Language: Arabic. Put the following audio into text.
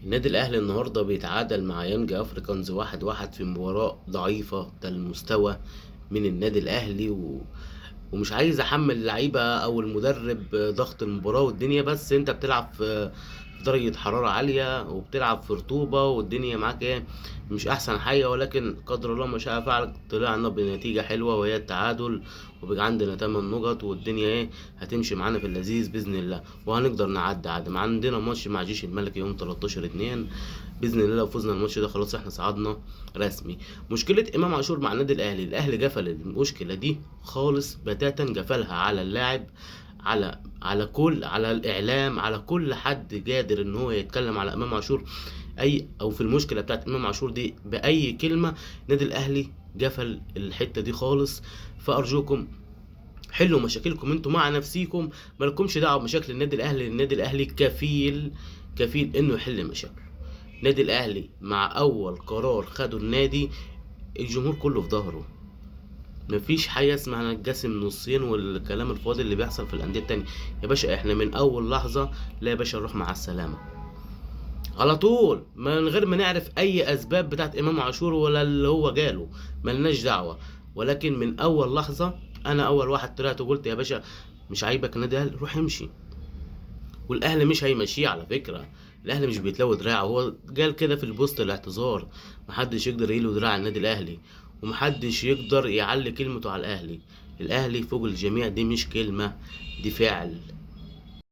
النادي الأهلي النهارده بيتعادل مع يانج أفريكانز 1-1 في مباراة ضعيفة المستوى من النادي الأهلي ومش عايز أحمل اللعيبة أو المدرب ضغط المباراة والدنيا، بس أنت بتلعب في درجة حرارة عالية وبتلعب في رطوبة والدنيا معاك إيه، مش أحسن حاجة، ولكن قدر الله ما شاء فعل طلعنا بنتيجة حلوة وهي التعادل، وبقى عندنا 8 نقط والدنيا إيه هتمشي معانا في اللذيذ بإذن الله، وهنقدر نعدي عادي. ما عندنا ماتش مع جيش الملكي يوم 13/2 بإذن الله. لو فزنا الماتش ده خلاص احنا صعدنا رسمي. مشكلة إمام عاشور مع النادي الأهلي، الأهلي قفل المشكلة دي خالص بتاتا، قفلها على اللاعب، على الإعلام، على كل حد قادر إن هو يتكلم على إمام عاشور أو في المشكلة بتاعت إمام عاشور دي بأي كلمة. النادي الأهلي قفل الحتة دي خالص. فأرجوكم حلوا مشاكلكم انتوا مع نفسيكم، مالكمش دعوه بمشاكل النادي الاهلي. النادي الاهلي كفيل انه يحل مشاكله. النادي الاهلي مع اول قرار خده النادي الجمهور كله في ظهره. مفيش حاجه اسمها نتقسم نصين والكلام الفاضي اللي بيحصل في الانديه التانية. يا باشا احنا من اول لحظه، لا يا باشا نروح مع السلامه على طول من غير ما نعرف اي اسباب بتاعت امام عاشور ولا اللي هو جاله، ملناش دعوه. ولكن من اول لحظه انا اول واحد طلعت وقلت يا باشا مش عايبك النادي الاهلي روح امشي. والاهلي مش هيمشيه على فكره، الاهلي مش بيتلوي دراعه، هو قال كده في البوست الاعتذار. محدش يقدر يلوي دراع النادي الاهلي، ومحدش يقدر يعلي كلمته على الاهلي. الاهلي فوق الجميع، دي مش كلمه، دي فعل.